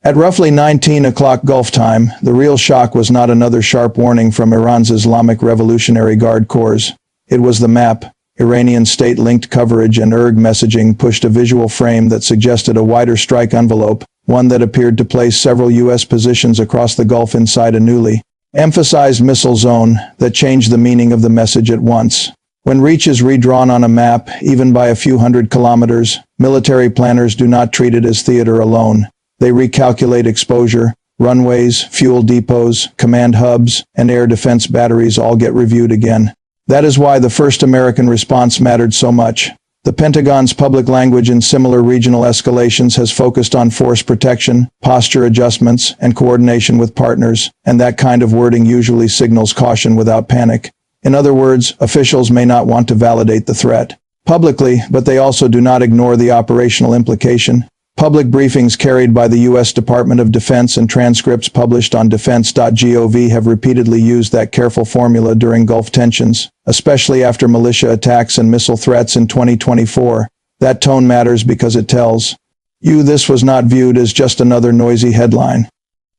At roughly 19 o'clock Gulf time, the real shock was not another sharp warning from Iran's Islamic Revolutionary Guard Corps. It was the map. Iranian state-linked coverage and IRG messaging pushed a visual frame that suggested a wider strike envelope, one that appeared to place several U.S. positions across the Gulf inside a newly emphasized missile zone that changed the meaning of the message at once. When reach is redrawn on a map, even by a few hundred kilometers, military planners do not treat it as theater alone. They recalculate exposure. Runways, fuel depots, command hubs, and air defense batteries all get reviewed again. That is why the first American response mattered so much. The Pentagon's public language in similar regional escalations has focused on force protection, posture adjustments, and coordination with partners, and that kind of wording usually signals caution without panic. In other words, officials may not want to validate the threat publicly, but they also do not ignore the operational implication. Public briefings carried by the U.S. Department of Defense and transcripts published on defense.gov have repeatedly used that careful formula during Gulf tensions, especially after militia attacks and missile threats in 2024. That tone matters because it tells you this was not viewed as just another noisy headline.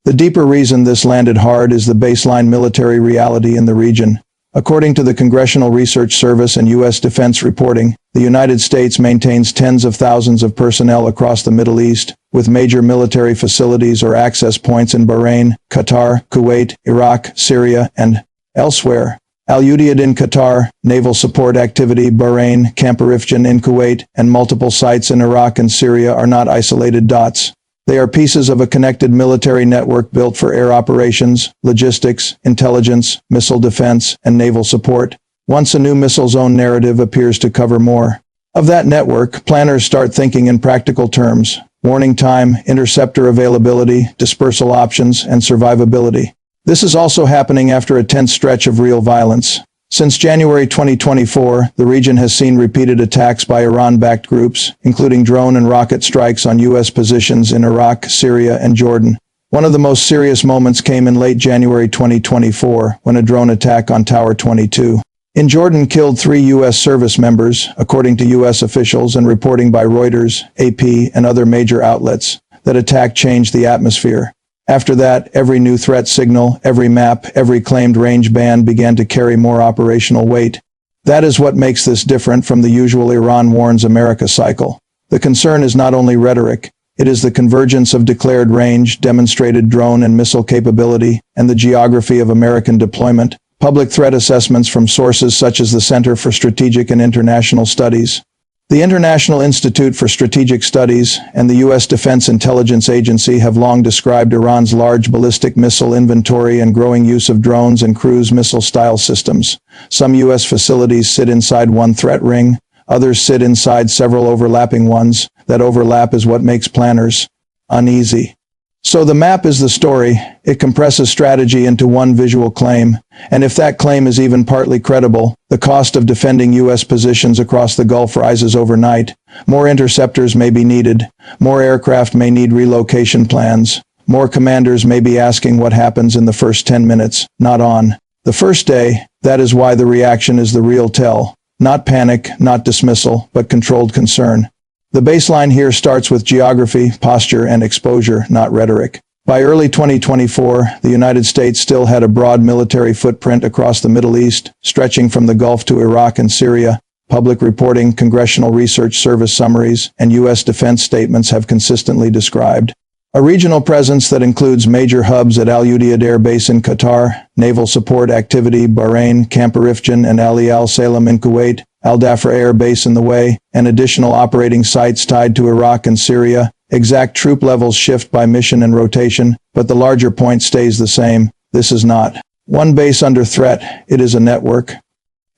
The deeper reason this landed hard is the baseline military reality in the region. According to the Congressional Research Service and U.S. Defense reporting, the United States maintains tens of thousands of personnel across the Middle East, with major military facilities or access points in Bahrain, Qatar, Kuwait, Iraq, Syria, and elsewhere. Al-Udeid in Qatar, naval support activity Bahrain, Camp Rifjan in Kuwait, and multiple sites in Iraq and Syria are not isolated dots. They are pieces of a connected military network built for air operations, logistics, intelligence, missile defense, and naval support. Once a new missile zone narrative appears to cover more of that network, planners start thinking in practical terms: warning time, interceptor availability, dispersal options, and survivability. This is also happening after a tense stretch of real violence. Since January 2024, the region has seen repeated attacks by Iran-backed groups, including drone and rocket strikes on U.S. positions in Iraq, Syria, and Jordan. One of the most serious moments came in late January 2024, when a drone attack on Tower 22 in Jordan killed 3 U.S. service members, according to U.S. officials and reporting by Reuters, AP, and other major outlets. That attack changed the atmosphere. After that, every new threat signal, every map, every claimed range band began to carry more operational weight. That is what makes this different from the usual Iran warns America cycle. The concern is not only rhetoric, it is the convergence of declared range, demonstrated drone and missile capability, and the geography of American deployment. Public threat assessments from sources such as the Center for Strategic and International Studies, the International Institute for Strategic Studies, and the U.S. Defense Intelligence Agency have long described Iran's large ballistic missile inventory and growing use of drones and cruise missile-style systems. Some U.S. facilities sit inside one threat ring, others sit inside several overlapping ones. That overlap is what makes planners uneasy. So the map is the story. It compresses strategy into one visual claim, and if that claim is even partly credible, the cost of defending U.S. positions across the Gulf rises overnight. More interceptors may be needed, more aircraft may need relocation plans, more commanders may be asking what happens in the first 10 minutes, not on the first day. That is why the reaction is the real tell. Not panic, not dismissal, but controlled concern. The baseline here starts with geography, posture, and exposure, not rhetoric. By early 2024, the United States still had a broad military footprint across the Middle East, stretching from the Gulf to Iraq and Syria. Public reporting, Congressional Research Service summaries, and U.S. defense statements have consistently described a regional presence that includes major hubs at Al-Udeid Air Base in Qatar, naval support activity Bahrain, Camp Rifjan, and Ali Al Salem in Kuwait, Al Dhafra Air Base in the way, and additional operating sites tied to Iraq and Syria. Exact troop levels shift by mission and rotation, but the larger point stays the same. This is not one base under threat, it is a network.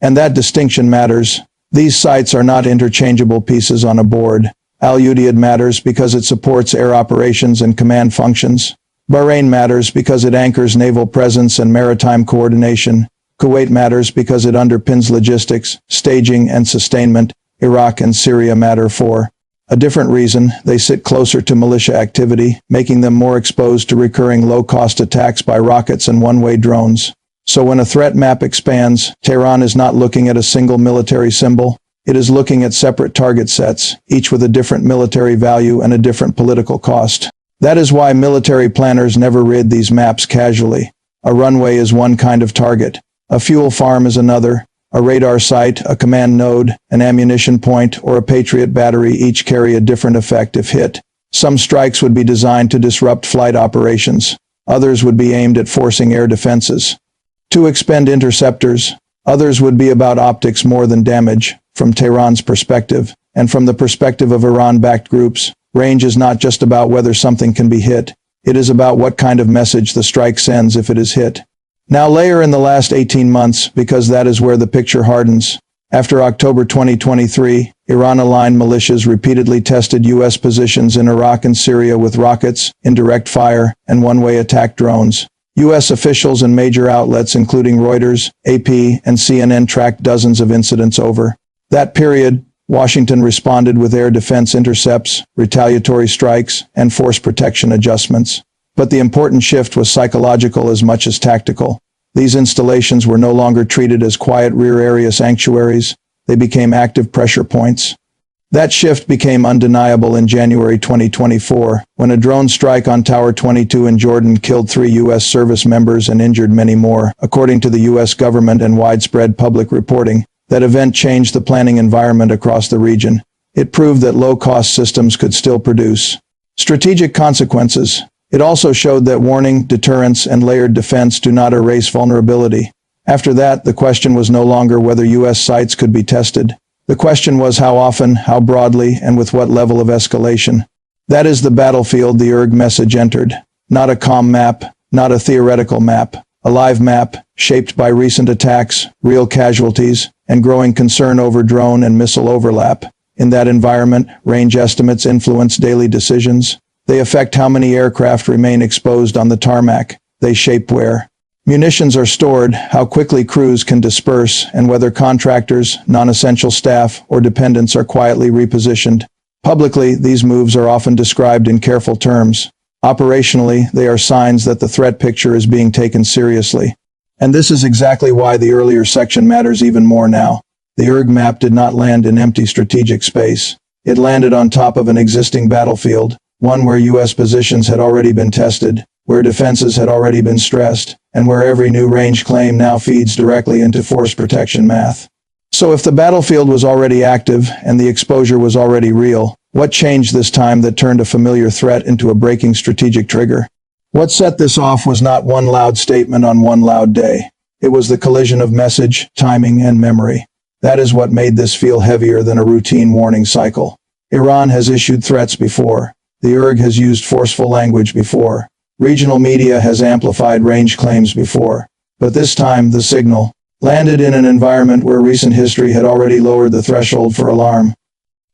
And that distinction matters. These sites are not interchangeable pieces on a board. Al-Udeid matters because it supports air operations and command functions. Bahrain matters because it anchors naval presence and maritime coordination. Kuwait matters because it underpins logistics, staging, and sustainment. Iraq and Syria matter for a different reason. They sit closer to militia activity, making them more exposed to recurring low-cost attacks by rockets and one-way drones. So when a threat map expands, Tehran is not looking at a single military symbol. It is looking at separate target sets, each with a different military value and a different political cost. That is why military planners never read these maps casually. A runway is one kind of target. A fuel farm is another. A radar site, a command node, an ammunition point, or a Patriot battery each carry a different effect if hit. Some strikes would be designed to disrupt flight operations. Others would be aimed at forcing air defenses to expend interceptors. Others would be about optics more than damage. From Tehran's perspective, and from the perspective of Iran-backed groups, range is not just about whether something can be hit. It is about what kind of message the strike sends if it is hit. Now layer in the last 18 months, because that is where the picture hardens. After October 2023, Iran-aligned militias repeatedly tested U.S. positions in Iraq and Syria with rockets, indirect fire, and one-way attack drones. U.S. officials and major outlets including Reuters, AP, and CNN tracked dozens of incidents over that period. Washington responded with air defense intercepts, retaliatory strikes, and force protection adjustments. But the important shift was psychological as much as tactical. These installations were no longer treated as quiet rear area sanctuaries. They became active pressure points. That shift became undeniable in January 2024, when a drone strike on Tower 22 in Jordan killed 3 U.S. service members and injured many more, according to the U.S. government and widespread public reporting. That event changed the planning environment across the region. It proved that low-cost systems could still produce strategic consequences. It also showed that warning, deterrence, and layered defense do not erase vulnerability. After that, the question was no longer whether U.S. sites could be tested. The question was how often, how broadly, and with what level of escalation. That is the battlefield the IRG message entered. Not a calm map, not a theoretical map. A live map, shaped by recent attacks, real casualties, and growing concern over drone and missile overlap. In that environment, range estimates influence daily decisions. They affect how many aircraft remain exposed on the tarmac. They shape where munitions are stored, how quickly crews can disperse, and whether contractors, non-essential staff, or dependents are quietly repositioned. Publicly, these moves are often described in careful terms. Operationally, they are signs that the threat picture is being taken seriously. And this is exactly why the earlier section matters even more now. The IRG map did not land in empty strategic space. It landed on top of an existing battlefield, one where U.S. positions had already been tested, where defenses had already been stressed, and where every new range claim now feeds directly into force protection math. So if the battlefield was already active and the exposure was already real, what changed this time that turned a familiar threat into a breaking strategic trigger? What set this off was not one loud statement on one loud day. It was the collision of message, timing, and memory. That is what made this feel heavier than a routine warning cycle. Iran has issued threats before. The IRG has used forceful language before. Regional media has amplified range claims before. But this time, the signal landed in an environment where recent history had already lowered the threshold for alarm.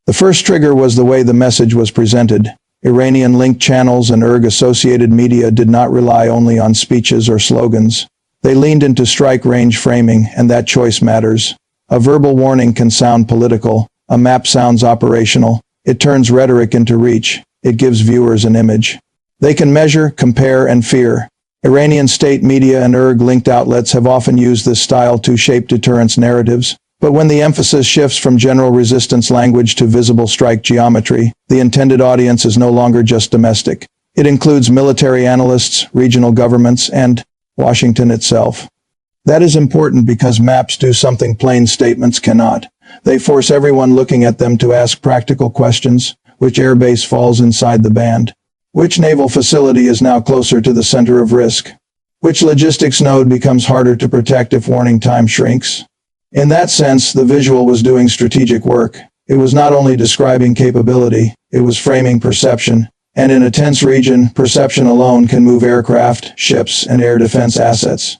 The first trigger was the way the message was presented. Iranian-linked channels and IRG-associated media did not rely only on speeches or slogans. They leaned into strike range framing, and that choice matters. A verbal warning can sound political. A map sounds operational. It turns rhetoric into reach. It gives viewers an image they can measure, compare, and fear. Iranian state media and IRG-linked outlets have often used this style to shape deterrence narratives. But when the emphasis shifts from general resistance language to visible strike geometry, the intended audience is no longer just domestic. It includes military analysts, regional governments, and Washington itself. That is important because maps do something plain statements cannot. They force everyone looking at them to ask practical questions. Which airbase falls inside the band? Which naval facility is now closer to the center of risk? Which logistics node becomes harder to protect if warning time shrinks? In that sense, the visual was doing strategic work. It was not only describing capability, it was framing perception. And in a tense region, perception alone can move aircraft, ships, and air defense assets.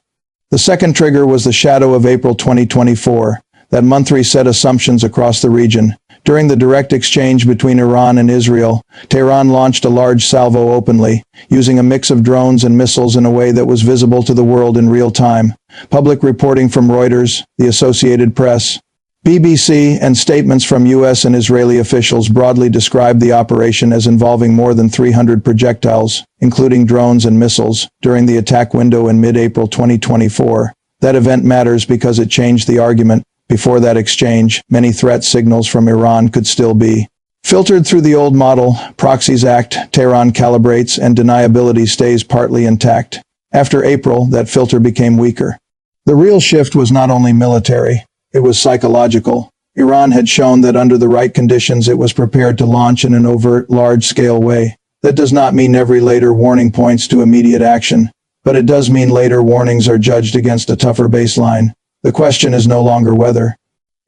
The second trigger was the shadow of April 2024. That month reset assumptions across the region. During the direct exchange between Iran and Israel, Tehran launched a large salvo openly, using a mix of drones and missiles in a way that was visible to the world in real time. Public reporting from Reuters, the Associated Press, BBC, and statements from U.S. and Israeli officials broadly described the operation as involving more than 300 projectiles, including drones and missiles, during the attack window in mid-April 2024. That event matters because it changed the argument. Before that exchange, many threat signals from Iran could still be Filtered through the old model, proxies act, Tehran calibrates, and deniability stays partly intact. After April, that filter became weaker. The real shift was not only military, it was psychological. Iran had shown that under the right conditions it was prepared to launch in an overt, large-scale way. That does not mean every later warning points to immediate action, but it does mean later warnings are judged against a tougher baseline. The question is no longer whether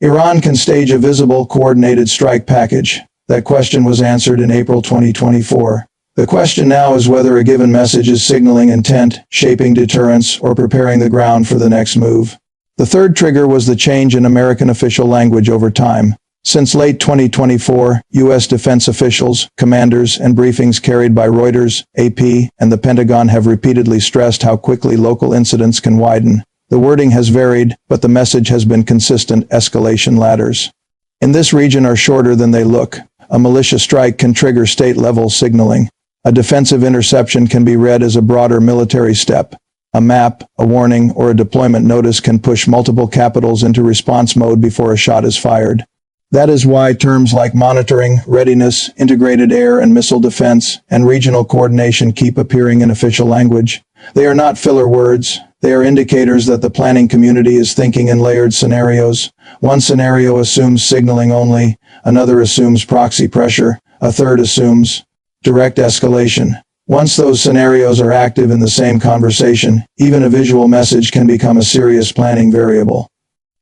Iran can stage a visible, coordinated strike package. That question was answered in April 2024. The question now is whether a given message is signaling intent, shaping deterrence, or preparing the ground for the next move. The third trigger was the change in American official language over time. Since late 2024, U.S. defense officials, commanders, and briefings carried by Reuters, AP, and the Pentagon have repeatedly stressed how quickly local incidents can widen. The wording has varied, but the message has been consistent: escalation ladders. In this region are shorter than they look. A militia strike can trigger state-level signaling. A defensive interception can be read as a broader military step. A map, a warning, or a deployment notice can push multiple capitals into response mode before a shot is fired. That is why terms like monitoring, readiness, integrated air and missile defense, and regional coordination keep appearing in official language. They are not filler words. They are indicators that the planning community is thinking in layered scenarios. One scenario assumes signaling only, another assumes proxy pressure, a third assumes direct escalation. Once those scenarios are active in the same conversation, even a visual message can become a serious planning variable.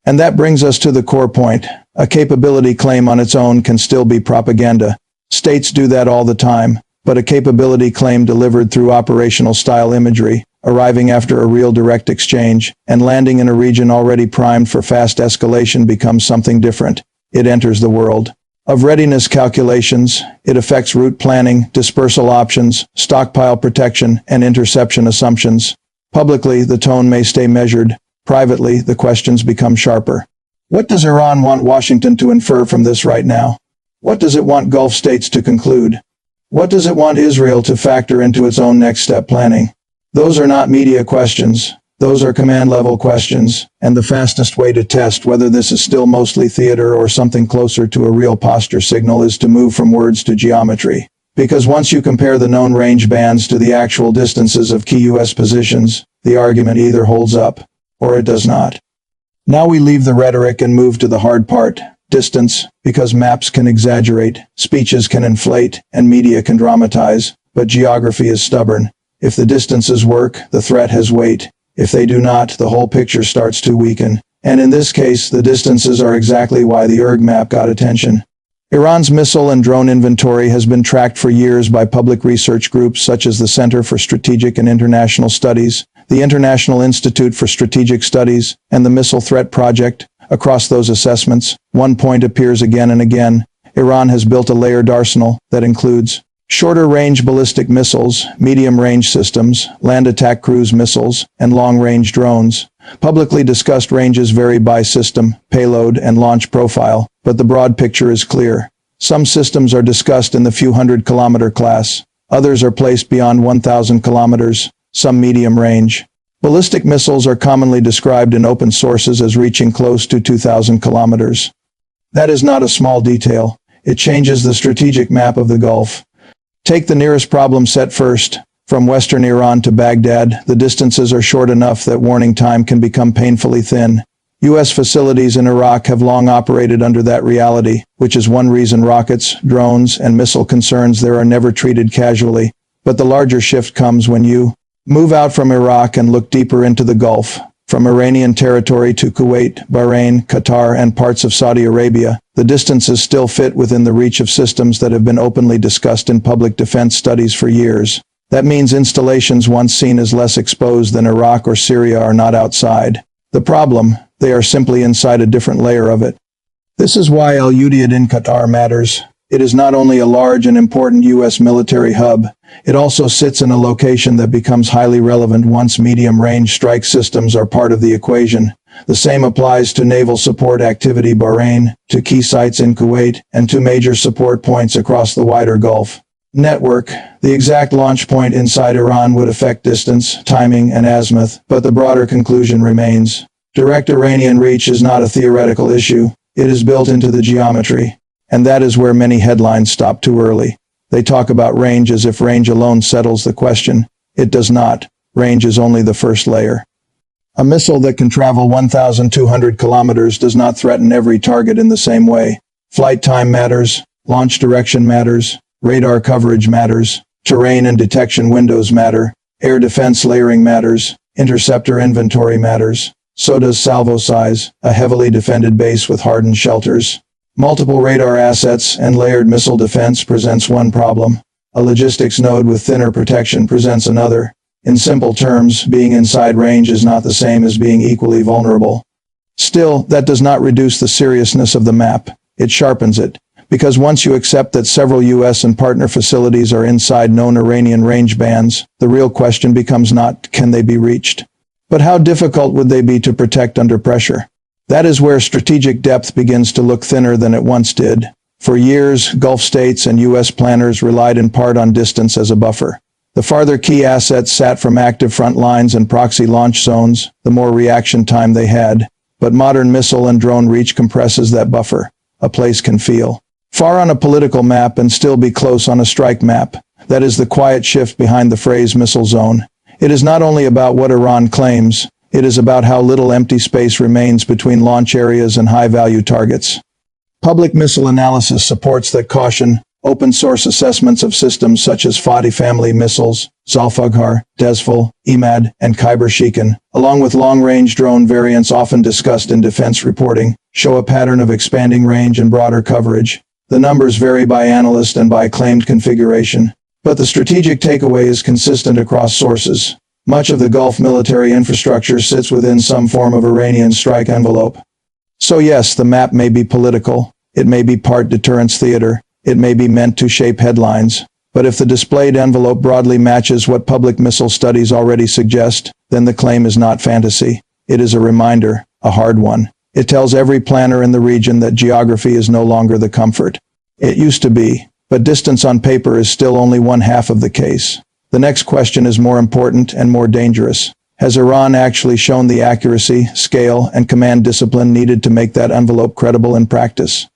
And that brings us to the core point. A capability claim on its own can still be propaganda. States do that all the time, but a capability claim delivered through operational-style imagery, arriving after a real direct exchange, and landing in a region already primed for fast escalation becomes something different. It enters the world of readiness calculations. It affects route planning, dispersal options, stockpile protection, and interception assumptions. Publicly, the tone may stay measured. Privately, the questions become sharper. What does Iran want Washington to infer from this right now? What does it want Gulf states to conclude? What does it want Israel to factor into its own next step planning? Those are not media questions. Those are command-level questions, and the fastest way to test whether this is still mostly theater or something closer to a real posture signal is to move from words to geometry. Because once you compare the known range bands to the actual distances of key U.S. positions, the argument either holds up, or it does not. Now we leave the rhetoric and move to the hard part: distance, because maps can exaggerate, speeches can inflate, and media can dramatize, but geography is stubborn. If the distances work, the threat has weight. If they do not, the whole picture starts to weaken. And in this case, the distances are exactly why the IRG map got attention. Iran's missile and drone inventory has been tracked for years by public research groups such as the Center for Strategic and International Studies, the International Institute for Strategic Studies, and the Missile Threat Project. Across those assessments, one point appears again and again: Iran has built a layered arsenal that includes shorter-range ballistic missiles, medium-range systems, land attack cruise missiles, and long-range drones. Publicly discussed ranges vary by system, payload, and launch profile, but the broad picture is clear. Some systems are discussed in the few hundred-kilometer class. Others are placed beyond 1,000 kilometers, some medium-range. Ballistic missiles are commonly described in open sources as reaching close to 2,000 kilometers. That is not a small detail. It changes the strategic map of the Gulf. Take the nearest problem set first. From western Iran to Baghdad, the distances are short enough that warning time can become painfully thin. U.S. facilities in Iraq have long operated under that reality, which is one reason rockets, drones, and missile concerns there are never treated casually. But the larger shift comes when you move out from Iraq and look deeper into the Gulf. From Iranian territory to Kuwait, Bahrain, Qatar, and parts of Saudi Arabia, the distances still fit within the reach of systems that have been openly discussed in public defense studies for years. That means installations once seen as less exposed than Iraq or Syria are not outside the problem. They are simply inside a different layer of it. This is why Al Udeid in Qatar matters. It is not only a large and important U.S. military hub, it also sits in a location that becomes highly relevant once medium-range strike systems are part of the equation. The same applies to naval support activity Bahrain, to key sites in Kuwait, and to major support points across the wider Gulf network. The exact launch point inside Iran would affect distance, timing, and azimuth, but the broader conclusion remains. Direct Iranian reach is not a theoretical issue. It is built into the geometry. And that is where many headlines stop too early. They talk about range as if range alone settles the question. It does not. Range is only the first layer. A missile that can travel 1,200 kilometers does not threaten every target in the same way. Flight time matters, launch direction matters, radar coverage matters, terrain and detection windows matter, air defense layering matters, interceptor inventory matters. So does salvo size, a heavily defended base with hardened shelters. Multiple radar assets and layered missile defense presents one problem. A logistics node with thinner protection presents another. In simple terms, being inside range is not the same as being equally vulnerable. Still, that does not reduce the seriousness of the map. It sharpens it. Because once you accept that several U.S. and partner facilities are inside known Iranian range bands, the real question becomes not, can they be reached? But how difficult would they be to protect under pressure? That is where strategic depth begins to look thinner than it once did. For years, Gulf states and U.S. planners relied in part on distance as a buffer. The farther key assets sat from active front lines and proxy launch zones, the more reaction time they had. But modern missile and drone reach compresses that buffer. A place can feel far on a political map and still be close on a strike map. That is the quiet shift behind the phrase missile zone. It is not only about what Iran claims, it is about how little empty space remains between launch areas and high-value targets. Public missile analysis supports that caution. Open-source assessments of systems such as Fatih family missiles, Zalfughar, Dezful, Emad, and Khyber-Shikan, along with long-range drone variants often discussed in defense reporting, show a pattern of expanding range and broader coverage. The numbers vary by analyst and by claimed configuration, but the strategic takeaway is consistent across sources. Much of the Gulf military infrastructure sits within some form of Iranian strike envelope. So yes, the map may be political, it may be part deterrence theater, it may be meant to shape headlines, but if the displayed envelope broadly matches what public missile studies already suggest, then the claim is not fantasy. It is a reminder, a hard one. It tells every planner in the region that geography is no longer the comfort it used to be, but distance on paper is still only one half of the case. The next question is more important and more dangerous. Has Iran actually shown the accuracy, scale, and command discipline needed to make that envelope credible in practice?